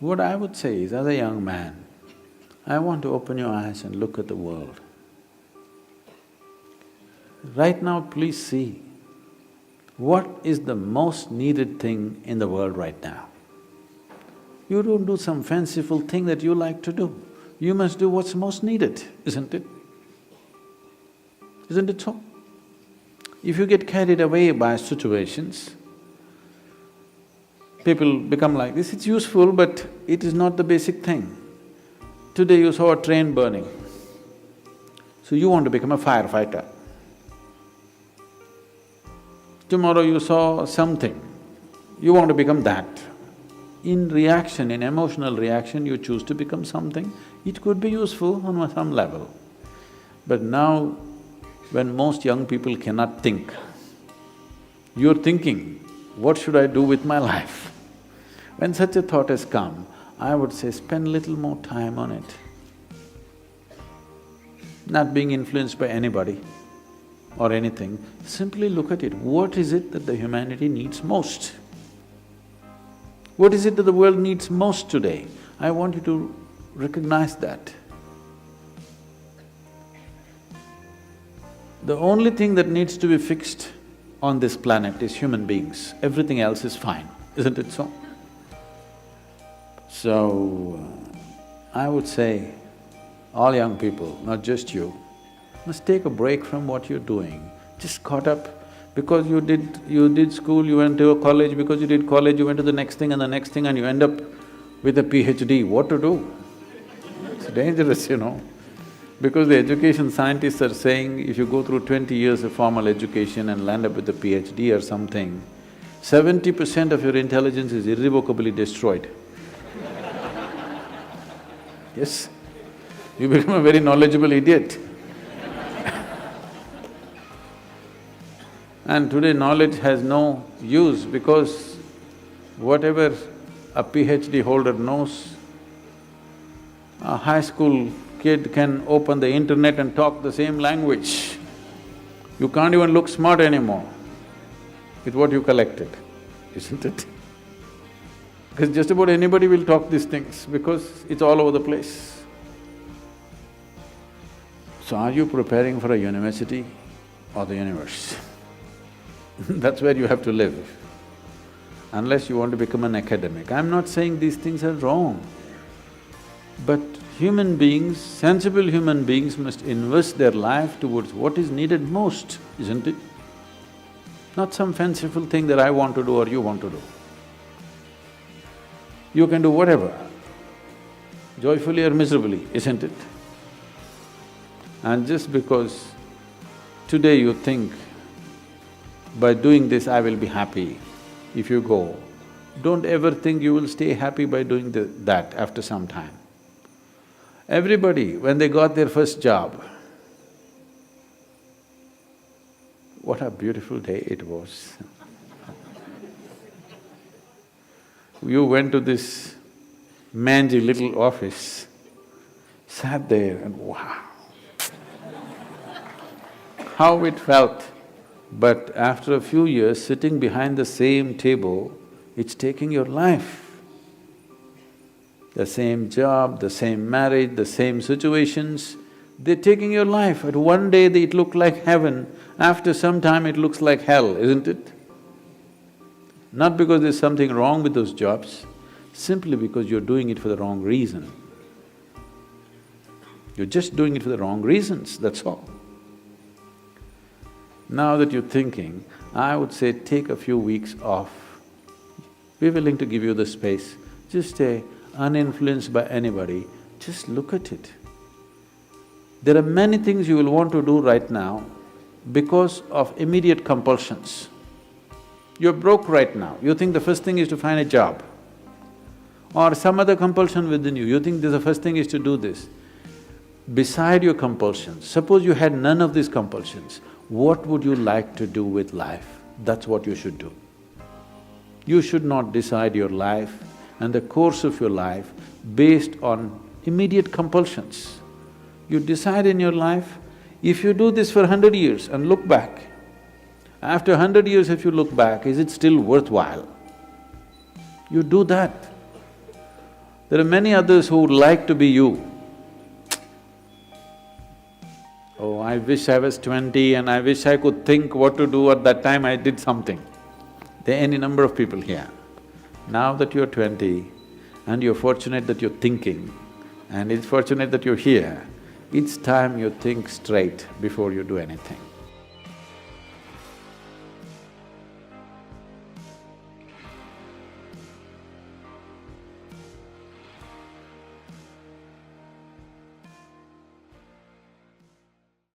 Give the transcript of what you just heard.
What I would say is, as a young man, I want to open your eyes and look at the world. Right now, please see, what is the most needed thing in the world right now? You don't do some fanciful thing that you like to do. You must do what's most needed, isn't it? Isn't it so? If you get carried away by situations, people become like this, it's useful but it is not the basic thing. Today you saw a train burning, so you want to become a firefighter. Tomorrow you saw something, you want to become that. In reaction, in emotional reaction, you choose to become something. It could be useful on some level. But now, when most young people cannot think, you're thinking, what should I do with my life? When such a thought has come, I would say spend little more time on it. Not being influenced by anybody or anything, simply look at it. What is it that the humanity needs most? What is it that the world needs most today? I want you to recognize that. The only thing that needs to be fixed on this planet is human beings. Everything else is fine, isn't it so? So, I would say, all young people, not just you, must take a break from what you're doing. Just caught up because you did school, you went to a college, because you did college, you went to the next thing and the next thing and you end up with a PhD. What to do? It's dangerous, you know. Because the education scientists are saying if you go through 20 years of formal education and land up with a PhD or something, 70% of your intelligence is irrevocably destroyed. Yes, you become a very knowledgeable idiot. And today knowledge has no use because whatever a PhD holder knows, a high school kid can open the internet and talk the same language. You can't even look smart anymore with what you collected, isn't it? Because just about anybody will talk these things because it's all over the place. So are you preparing for a university or the universe? That's where you have to live, unless you want to become an academic. I'm not saying these things are wrong, but human beings, sensible human beings must invest their life towards what is needed most, isn't it? Not some fanciful thing that I want to do or you want to do. You can do whatever, joyfully or miserably, isn't it? And just because today you think, by doing this I will be happy, if you go, don't ever think you will stay happy by doing that after some time. Everybody, when they got their first job, what a beautiful day it was. You went to this mangy little office, sat there and wow, how it felt. But after a few years, sitting behind the same table, it's taking your life. The same job, the same marriage, the same situations, they're taking your life. At one day it looked like heaven, after some time it looks like hell, isn't it? Not because there's something wrong with those jobs, simply because you're doing it for the wrong reason. You're just doing it for the wrong reasons, that's all. Now that you're thinking, I would say take a few weeks off. We're willing to give you the space. Just stay uninfluenced by anybody, just look at it. There are many things you will want to do right now because of immediate compulsions. You're broke right now, you think the first thing is to find a job. Or some other compulsion within you, you think the first thing is to do this. Beside your compulsions, suppose you had none of these compulsions, what would you like to do with life? That's what you should do. You should not decide your life and the course of your life based on immediate compulsions. You decide in your life, if you do this for 100 years and look back, after 100 years if you look back, is it still worthwhile? You do that. There are many others who would like to be you. Oh, I wish I was 20 and I wish I could think what to do at that time I did something. There are any number of people here. Now that you're 20 and you're fortunate that you're thinking and it's fortunate that you're here, it's time you think straight before you do anything.